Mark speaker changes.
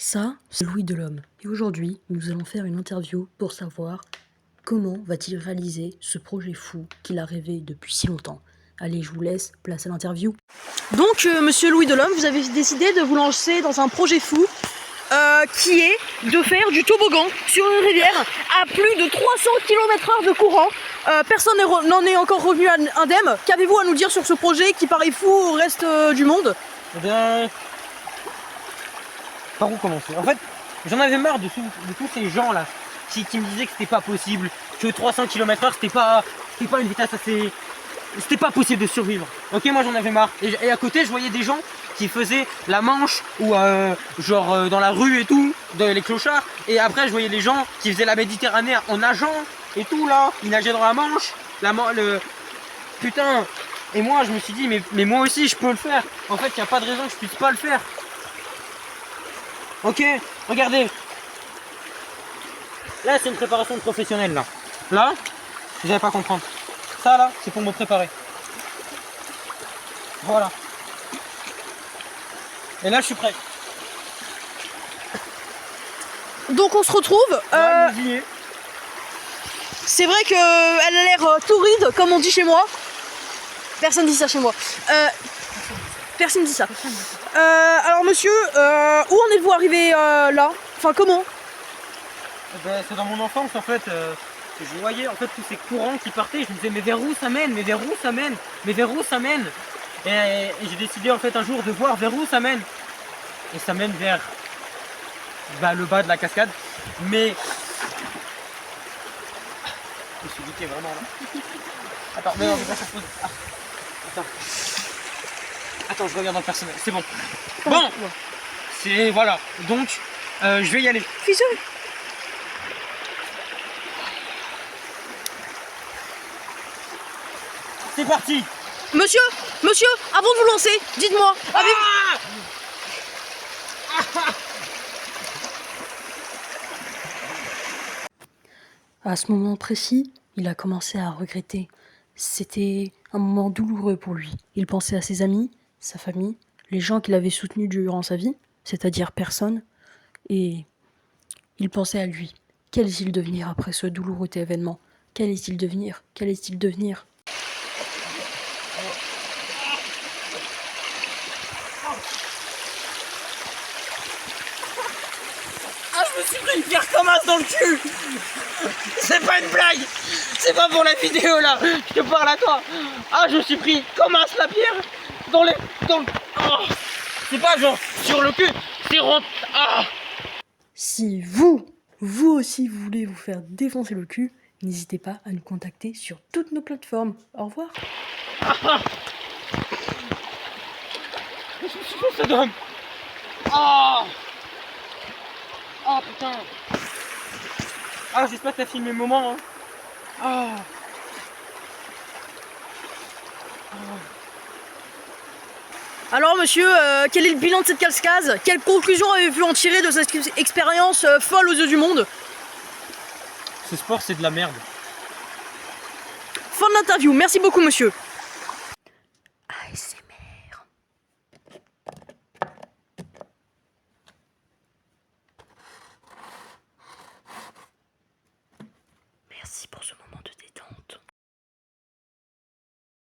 Speaker 1: Ça, c'est Louis Delhomme. Et aujourd'hui, nous allons faire une interview pour savoir comment va-t-il réaliser ce projet fou qu'il a rêvé depuis si longtemps. Allez, je vous laisse, place à l'interview.
Speaker 2: Donc, monsieur Louis Delhomme, vous avez décidé de vous lancer dans un projet fou qui est de faire du toboggan sur une rivière à plus de 300 km/h de courant. Personne n'en est encore revenu indemne. Qu'avez-vous à nous dire sur ce projet qui paraît fou au reste du monde?
Speaker 3: Eh bien, par où commencer? En fait, j'en avais marre de tous ces gens là qui me disaient que c'était pas possible, que 300 km/h c'était pas une vitesse assez... C'était pas possible de survivre. Ok, moi j'en avais marre. Et à côté, je voyais des gens qui faisaient la Manche ou dans la rue et tout, dans les clochards. Et après, je voyais les gens qui faisaient la Méditerranée en nageant et tout là. Ils nageaient dans la Manche, putain. Et moi, je me suis dit, mais moi aussi, je peux le faire. En fait, il n'y a pas de raison que je puisse pas le faire. Ok, regardez. Là, c'est une préparation de professionnel là. Là, vous n'allez pas comprendre. Ça là, c'est pour me préparer. Voilà. Et là, je suis prêt.
Speaker 2: Donc on se retrouve. C'est vrai qu'elle a l'air touride, comme on dit chez moi. Personne dit ça chez moi. Personne dit ça. Alors monsieur, où en êtes-vous arrivé là? Enfin comment?
Speaker 3: Ben, c'est dans mon enfance en fait. Je voyais en fait tous ces courants qui partaient. Je me disais mais vers où ça mène? Mais vers où ça mène? Mais vers où ça mène? Et j'ai décidé en fait un jour de voir vers où ça mène. Et ça mène vers le bas de la cascade. Mais je suis buté vraiment là. Attends, mais non, mais ça se pose. Ah. Attends. Attends, je regarde dans le personnel. C'est bon. Bon. C'est voilà. Donc je vais y aller.
Speaker 2: Fiseux.
Speaker 3: C'est parti.
Speaker 2: Monsieur, avant de vous lancer, dites-moi,
Speaker 1: À ce moment précis, il a commencé à regretter. C'était un moment douloureux pour lui. Il pensait à ses amis, sa famille, les gens qu'il avait soutenus durant sa vie, c'est-à-dire personne, et il pensait à lui. Quel est-il devenir après ce douloureux événement? Quel est-il devenir? Quel est-il devenir?
Speaker 3: Ah, je me suis pris une pierre comme as dans le cul. C'est pas une blague. C'est pas pour la vidéo là. Je te parle à toi. Ah, je me suis pris comme as la pierre dans le... Oh. C'est pas genre sur le cul. C'est rentre... Ah.
Speaker 1: Si vous aussi vous voulez vous faire défoncer le cul, n'hésitez pas à nous contacter sur toutes nos plateformes. Au revoir.
Speaker 3: Ah. Je me suis fait ça d'homme. Ah. Ah putain. Ah, j'espère que t'as filmé le moment. Hein. Ah.
Speaker 2: Alors monsieur, quel est le bilan de cette cascade? Quelle conclusion avez-vous en tirer de cette expérience folle aux yeux du monde?
Speaker 3: Ce sport, c'est de la merde.
Speaker 2: Fin de l'interview, merci beaucoup monsieur.
Speaker 1: ASMR.